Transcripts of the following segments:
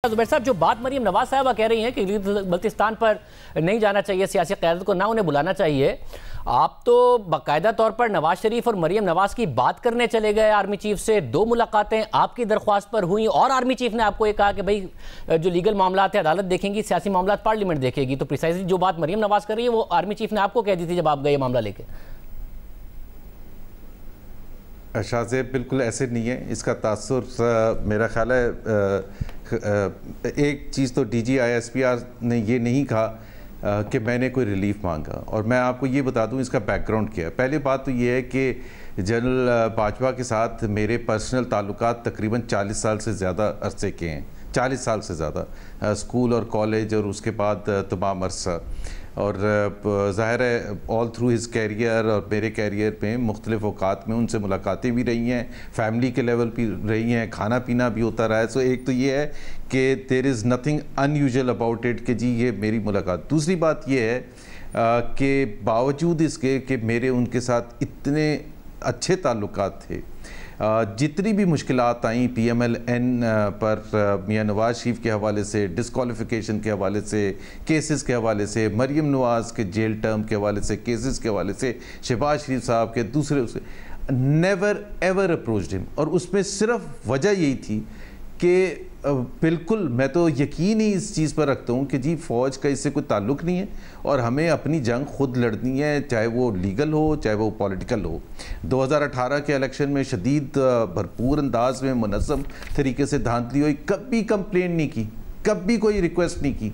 زبیر صاحب، جو بات مریم نواز صاحبہ کہہ رہی ہیں کہ بلتستان پر نہیں جانا چاہیے، سیاسی قیادت کو نہ انہیں بلانا چاہیے، آپ تو باقاعدہ طور پر نواز شریف اور مریم نواز کی بات کرنے چلے گئے آرمی چیف سے، 2 ملاقاتیں آپ کی درخواست پر ہوئیں اور آرمی چیف نے آپ کو یہ کہا کہ بھئی جو لیگل معاملات ہیں عدالت دیکھیں گی، سیاسی معاملات پارلیمنٹ دیکھے گی، تو پریسائزلی جو بات مریم نواز کر رہی ہے وہ آرمی چیف نے آپ کو کہہ دی تھی جب آپ گئے یہ معاملہ لے کے؟ شاہ زیب بالکل ایسے نہیں ہے، اس کا تاثر میرا خیال ہے ایک چیز تو D G I S P R نے یہ نہیں کہا کہ میں نے کوئی ریلیف مانگا، اور میں آپ کو یہ بتا دوں اس کا بیک گراؤنڈ کیا ہے۔ پہلی بات تو یہ ہے کہ جنرل باجوہ کے ساتھ میرے پرسنل تعلقات تقریباً 40 سال سے زیادہ عرصے کے ہیں، 40 سال سے زیادہ، اسکول اور کالج اور اس کے بعد تمام عرصہ، اور ظاہر ہے آل تھرو ہز کیریئر اور میرے کیریئر میں مختلف اوقات میں ان سے ملاقاتیں بھی رہی ہیں، فیملی کے لیول بھی رہی ہیں، کھانا پینا بھی ہوتا رہا ہے۔ سو ایک تو یہ ہے کہ there is nothing unusual about it کہ جی یہ میری ملاقات۔ دوسری بات یہ ہے کہ باوجود اس کے کہ میرے ان کے ساتھ اتنے اچھے تعلقات تھے، جتنی بھی مشکلات آئیں پی ایم ایل این پر میاں نواز شریف کے حوالے سے، ڈسکوالیفیکیشن کے حوالے سے، کیسز کے حوالے سے، مریم نواز کے جیل ٹرم کے حوالے سے، کیسز کے حوالے سے، شہباز شریف صاحب کے دوسرے سے، نیور ایور اپروچڈ ہم، اور اس میں صرف وجہ یہی تھی کہ بالکل میں تو یقین ہی اس چیز پر رکھتا ہوں کہ جی فوج کا اس سے کوئی تعلق نہیں ہے اور ہمیں اپنی جنگ خود لڑنی ہے، چاہے وہ لیگل ہو چاہے وہ پولیٹیکل ہو۔ 2018 کے الیکشن میں شدید بھرپور انداز میں منظم طریقے سے دھاندلی ہوئی، کبھی کمپلین نہیں کی، کبھی کوئی ریکویسٹ نہیں کی،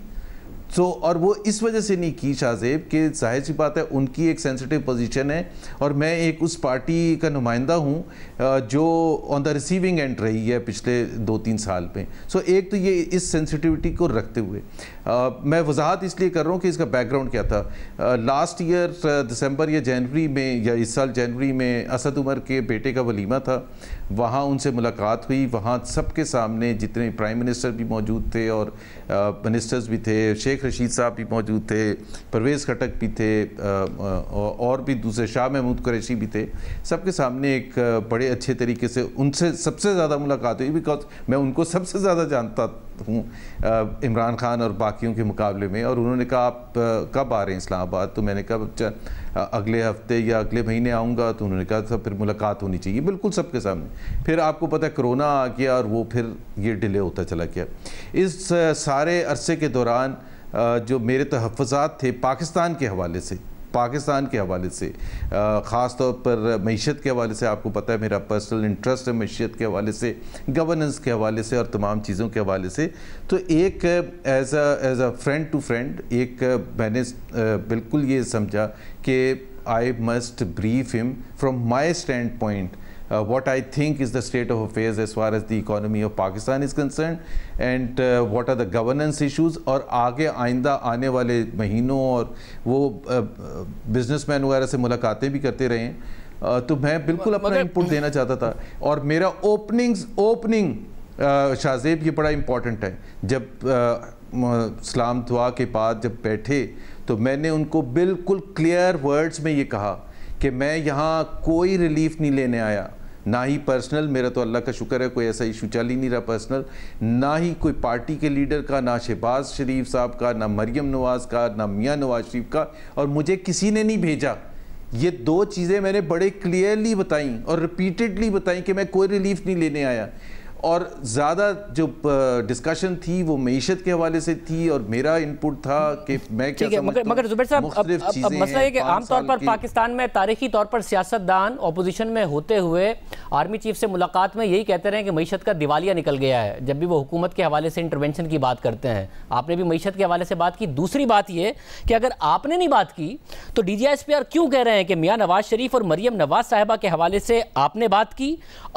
اور وہ اس وجہ سے نہیں کی شاہ زیب کہ ظاہر سی بات ہے ان کی ایک سینسٹیو پوزیشن ہے اور میں ایک اس پارٹی کا نمائندہ ہوں جو آن دا ریسیونگ اینڈ رہی ہے پچھلے 2-3 سال میں۔ سو ایک تو یہ اس سینسٹیوٹی کو رکھتے ہوئے میں وضاحت اس لیے کر رہا ہوں کہ اس کا بیک گراؤنڈ کیا تھا۔ لاسٹ ایئر دسمبر یا جنوری میں یا اس سال جنوری میں اسد عمر کے بیٹے کا ولیمہ تھا، وہاں ان سے ملاقات ہوئی، وہاں سب کے سامنے جتنے پرائم منسٹر بھی موجود تھے اور منسٹرز بھی تھے، شیخ رشید صاحب بھی موجود تھے، پرویز خٹک بھی تھے، اور بھی دوسرے شاہ محمود قریشی بھی تھے، سب کے سامنے ایک بڑے اچھے طریقے سے ان سے سب سے زیادہ ملاقات ہوئی، بیکاز میں ان کو سب سے زیادہ جانتا ہوں عمران خان اور باقیوں کے مقابلے میں، اور انہوں نے کہا آپ کب آ رہے ہیں اسلام آباد؟ تو میں نے کہا اگلے ہفتے یا اگلے مہینے آؤں گا، تو انہوں نے کہا پھر ملاقات ہونی چاہیے، بالکل سب کے سامنے۔ پھر آپ کو پتہ ہے کرونا آ گیا اور وہ پھر یہ ڈیلے ہوتا چلا گیا۔ اس سارے عرصے کے دوران جو میرے تحفظات تھے پاکستان کے حوالے سے، خاص طور پر معیشت کے حوالے سے، آپ کو پتہ ہے میرا پرسنل انٹرسٹ ہے معیشت کے حوالے سے، گورننس کے حوالے سے اور تمام چیزوں کے حوالے سے، تو ایک as a friend to friend ایک میں نے بالکل یہ سمجھا کہ I must brief him from my standpoint what I think is the state of affairs as far as the economy of Pakistan is concerned and what are the governance issues، اور آگے آئندہ آنے والے مہینوں، اور وہ بزنس مین وغیرہ سے ملاقاتیں بھی کرتے رہے ہیں، تو میں بالکل اپنا انپٹ دینا چاہتا تھا۔ اور میرا اوپننگ شاہ زیب یہ بڑا امپورٹنٹ ہے، جب سلام دعا کے بعد جب بیٹھے تو میں نے ان کو بالکل کلیئر ورڈز میں یہ کہا کہ میں یہاں کوئی ریلیف نہیں لینے آیا، نہ ہی پرسنل، میرا تو اللہ کا شکر ہے کوئی ایسا ایشو چل ہی نہیں رہا پرسنل، نہ ہی کوئی پارٹی کے لیڈر کا، نہ شہباز شریف صاحب کا، نہ مریم نواز کا، نہ میاں نواز شریف کا، اور مجھے کسی نے نہیں بھیجا۔ یہ 2 چیزیں میں نے بڑے کلیئرلی بتائیں اور ریپیٹڈلی بتائیں کہ میں کوئی ریلیف نہیں لینے آیا، اور زیادہ جو ڈسکشن تھی وہ معیشت کے حوالے سے تھی اور میرا انپٹ تھا کہ میں کیا سمجھتا ہوں۔ مگر زبیر صاحب اب مسئلہ یہ کہ عام طور پر پاکستان میں تاریخی طور پر سیاستدان اپوزیشن میں ہوتے ہوئے آرمی چیف سے ملاقات میں یہی کہتے رہے ہیں کہ معیشت کا دیوالیہ نکل گیا ہے، جب بھی وہ حکومت کے حوالے سے انٹرونشن کی بات کرتے ہیں۔ آپ نے بھی معیشت کے حوالے سے بات کی۔ دوسری بات یہ کہ اگر آپ نے نہیں بات کی تو D G S P R کیوں کہہ رہے ہیں کہ میاں نواز شریف اور مریم نواز صاحبہ کے حوالے سے آپ نے بات کی؟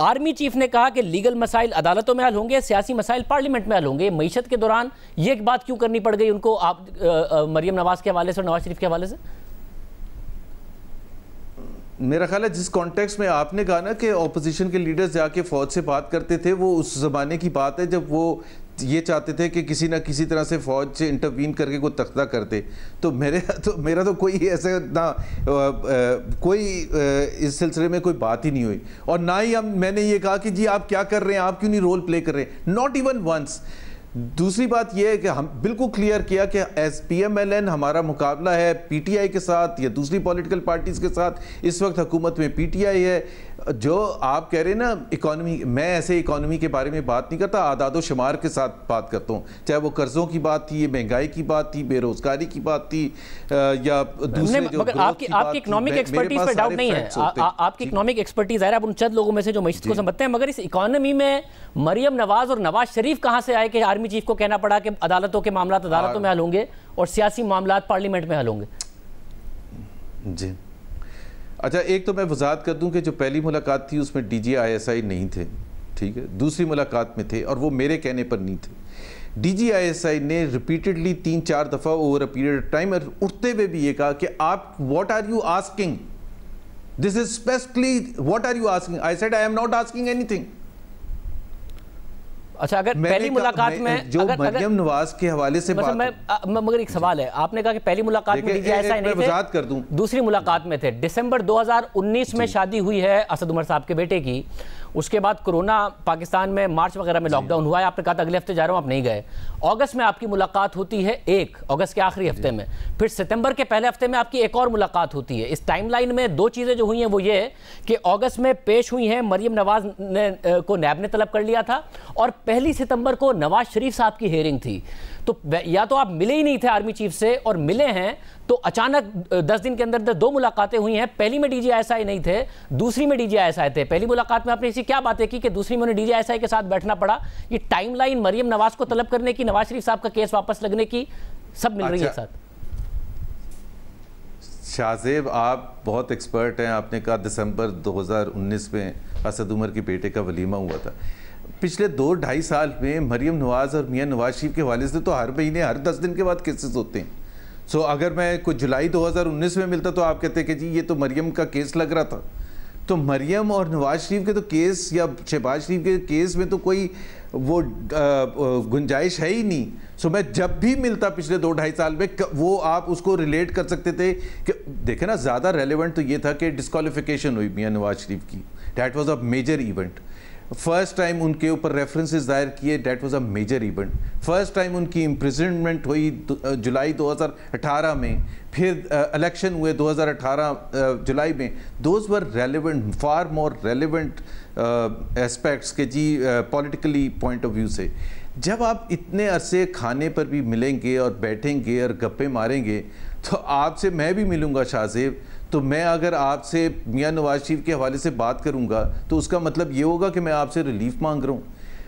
آرمی چیف نے کہا کہ لیگل مسائل عدالتوں میں حل ہوں گے، سیاسی مسائل پارلیمنٹ میں حل ہوں گے، معیشت کے دوران یہ بات کیوں کرنی پڑ گئی ان کو آپ مریم نواز کے حوالے سے اور نواز شریف کے حوالے سے؟ میرا خیال ہے جس کانٹیکس میں آپ نے کہا نا کہ اپوزیشن کے لیڈرز جا کے فوج سے بات کرتے تھے، وہ اس زمانے کی بات ہے جب وہ یہ چاہتے تھے کہ کسی نہ کسی طرح سے فوج سے انٹروین کر کے کوئی تختہ کرتے، تو میرا تو کوئی ایسے نہ کوئی اس سلسلے میں کوئی بات ہی نہیں ہوئی، اور نہ ہی میں نے یہ کہا کہ جی آپ کیا کر رہے ہیں، آپ کیوں نہیں رول پلے کر رہے ہیں، ناٹ ایون ونس۔ دوسری بات یہ ہے کہ ہم بالکل کلیئر کیا کہ S P M L N ہمارا مقابلہ ہے پی ٹی آئی کے ساتھ یا دوسری پولیٹیکل پارٹیز کے ساتھ. اس وقت حکومت میں پی ٹی آئی ہے. جو آپ کہہ رہے ہیں نا اکانومی, میں ایسے اکانومی کے بارے میں بات نہیں کرتا, اعداد و شمار کے ساتھ بات کرتا ہوں, چاہے وہ قرضوں کی بات تھی, مہنگائی کی بات تھی, بے روزگاری کی بات تھی, یا دوسرے جو آپ کی اکنامک ایکسپرٹیز پہ ڈاؤٹ نہیں ہے, آپ کی اکنامک ایکسپرٹیز ہے, آپ ان چند لوگوں میں سے جو معیشت کو سمجھتے ہیں, مگر اس اکانومی میں مریم نواز اور نواز شریف کہاں سے آئے کہ آرمی چیف کو کہنا پڑا کہ عدالتوں کے معاملات عدالتوں میں حل ہوں گے اور سیاسی معاملات پارلیمنٹ میں حل ہوں گے؟ جی اچھا, ایک تو میں وضاحت کر دوں کہ جو پہلی ملاقات تھی اس میں D G I S I نہیں تھے, ٹھیک ہے, دوسری ملاقات میں تھے اور وہ میرے کہنے پر نہیں تھے. D G I S I نے ریپیٹڈلی 3-4 دفعہ over a period of time اٹھتے ہوئے بھی یہ کہا کہ آپ what are you asking, this is specifically what are you asking. I said I am not asking anything. اچھا, اگر پہلی ملاقات میں جو مریم نواز کے حوالے سے بات, مگر ایک سوال ہے, آپ نے کہا کہ پہلی ملاقات میں ڈی جی ایس آئی نہیں تھے, دوسری ملاقات میں تھے. دسمبر 2019 میں شادی ہوئی ہے اسد عمر صاحب کے بیٹے کی, اس کے بعد کرونا پاکستان میں مارچ وغیرہ میں لاک ڈاؤن ہوا ہے, آپ نے کہا تھا اگلے ہفتے جا رہا ہوں, آپ نہیں گئے. اگست میں آپ کی ملاقات ہوتی ہے, 1 اگست کے آخری ہفتے میں, پھر ستمبر کے پہلے ہفتے میں آپ کی ایک اور ملاقات ہوتی ہے. اس ٹائم لائن میں 2 چیزیں جو ہوئی ہیں وہ یہ کہ اگست میں پیش ہوئی ہیں, مریم نواز کو نیب نے طلب کر لیا تھا, اور 1 ستمبر کو نواز شریف صاحب کی ہیئرنگ تھی. تو یا تو آپ ملے ہی نہیں تھے آرمی چیف سے, اور ملے ہیں تو اچانک 10 دن کے اندر 2 ملاقاتیں ہوئی ہیں. پہلی میں ڈی جی ایس آئی نہیں تھے, دوسری میں ڈی جی ایس آئی تھے. پہلی ملاقات میں آپ نے ایسی کیا باتیں کی کہ دوسری میں انہیں ڈی جی ایس آئی کے ساتھ بیٹھنا پڑا؟ یہ ٹائم لائن مریم نواز کو طلب کرنے کی, نواز شریف صاحب کا کیس واپس لگنے کی, سب مل رہی ہے ساتھ. شاہزیب آپ بہت ایکسپرٹ ہیں, آپ نے کہا دسمبر 2019 میں اسد عمر کے بیٹے کا ولیمہ ہوا تھا. پچھلے 2-2.5 سال میں مریم نواز اور میاں نواز شریف کے حوالے سے تو ہر مہینے ہر 10 دن کے بعد کیسز ہوتے ہیں. سو اگر میں کوئی جولائی 2019 میں ملتا تو آپ کہتے کہ جی یہ تو مریم کا کیس لگ رہا تھا. تو مریم اور نواز شریف کے تو کیس یا شہباز شریف کے کیس میں تو کوئی وہ گنجائش ہے ہی نہیں. سو میں جب بھی ملتا پچھلے 2-2.5 سال میں, وہ آپ اس کو ریلیٹ کر سکتے تھے کہ دیکھیں نا, زیادہ ریلیونٹ تو یہ تھا کہ ڈسکوالیفیکیشن ہوئی میاں نواز شریف کی, that was a major event. First time ان کے اوپر ریفرنسز دائر کیے, that was a major event. First time ان کی امپریزنمنٹ ہوئی جولائی 2018 میں, پھر الیکشن ہوئے 2018 جولائی میں. Those were relevant, for more relevant aspects کہ جی پولیٹیکلی پوائنٹ آف ویو سے. جب آپ اتنے عرصے کھانے پر بھی ملیں گے اور بیٹھیں گے اور گپے ماریں گے, تو آپ سے میں بھی ملوں گا شاہزیب, تو میں اگر آپ سے میاں نواز شریف کے حوالے سے بات کروں گا تو اس کا مطلب یہ ہوگا کہ میں آپ سے ریلیف مانگ رہا ہوں.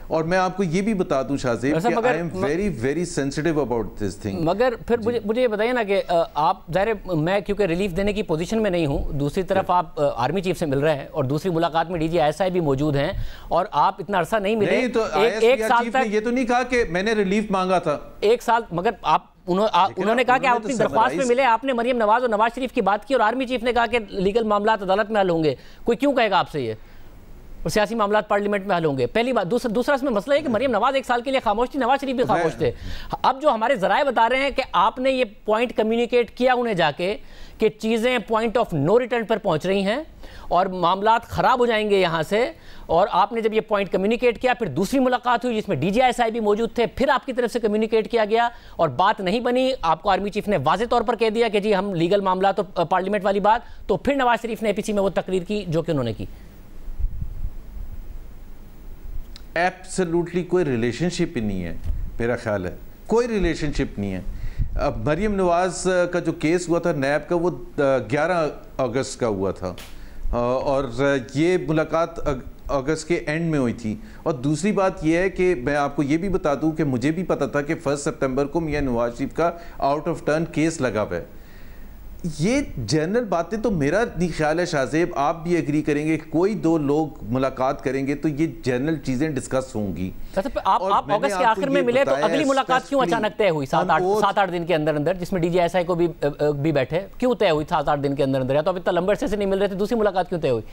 اور میں آپ کو یہ بھی بتا دوں شاہزیب کہ I am very very sensitive about this thing. مگر پھر مجھے یہ بتائیے نا کہ آپ ظاہر, میں کیونکہ ریلیف دینے کی پوزیشن میں نہیں ہوں, دوسری طرف آپ آرمی چیف سے مل رہے ہیں اور دوسری ملاقات میں ڈی جی ایس آئی بھی موجود ہیں, اور آپ اتنا عرصہ نہیں ملے. تو ایک سال تک یہ تو نہیں کہا کہ میں نے ریلیف مانگا تھا 1 سال, مگر انہوں نے کہا کہ آپ اپنی درخواست میں ملے, آپ نے مریم نواز اور نواز شریف کی بات کی, اور آرمی چیف نے کہا کہ لیگل معاملات عدالت میں حل ہوں گے. کوئی کیوں کہے گا آپ سے یہ, اور سیاسی معاملات پارلیمنٹ میں حل ہوں گے؟ پہلی بات. دوسرا اس میں مسئلہ ہے کہ مریم نواز 1 سال کے لیے خاموش تھی, نواز شریف بھی خاموش تھے. اب جو ہمارے ذرائع بتا رہے ہیں کہ آپ نے یہ پوائنٹ کمیونیکیٹ کیا انہیں جا کے کہ چیزیں پوائنٹ آف نو ریٹرن پر پہنچ رہی ہیں اور معاملات خراب ہو جائیں گے یہاں سے, اور آپ نے جب یہ پوائنٹ کمیونیکیٹ کیا, پھر دوسری ملاقات ہوئی جس میں ڈی جی ایس آئی بھی موجود تھے, پھر آپ کی طرف سے کمیونیکیٹ کیا گیا اور بات نہیں بنی, آپ کو آرمی چیف نے واضح طور پر کہہ دیا کہ جی ہم لیگل معاملات اور پارلیمنٹ والی بات, تو پھر نواز شریف نے اے پی سی میں وہ تقریر کی جو کہ انہوں نے کی. ایبسلوٹلی کوئی ریلیشن شپ ہی نہیں ہے, میرا خیال ہے کوئی ریلیشن شپ نہیں ہے. اب مریم نواز کا جو کیس ہوا تھا نیب کا, وہ 11 اگست کا ہوا تھا, اور یہ ملاقات اگست کے اینڈ میں ہوئی تھی. اور دوسری بات یہ ہے کہ میں آپ کو یہ بھی بتا دوں کہ مجھے بھی پتا تھا کہ 1 سپتمبر کو میاں نواز شریف کا آؤٹ آف ٹرن کیس لگا ہوا ہے. یہ جنرل باتیں تو میرا نہیں خیال ہے شاہزیب, آپ بھی ایگری کریں گے, کوئی 2 لوگ ملاقات کریں گے تو یہ جنرل چیزیں ڈسکس ہوں گی. آپ اگست کے آخر میں ملے تو اگلی ملاقات کیوں اچانک طے ہوئی 7-8 دن کے اندر, جس میں ڈی جی ایس آئی کو بھی بیٹھے, کیوں طے ہوئی 7-8 دن کے اندر؟ یا تو اب اتنا لمبے عرصے سے نہیں مل رہے تھے, دوسری ملاقات کیوں طے ہوئی؟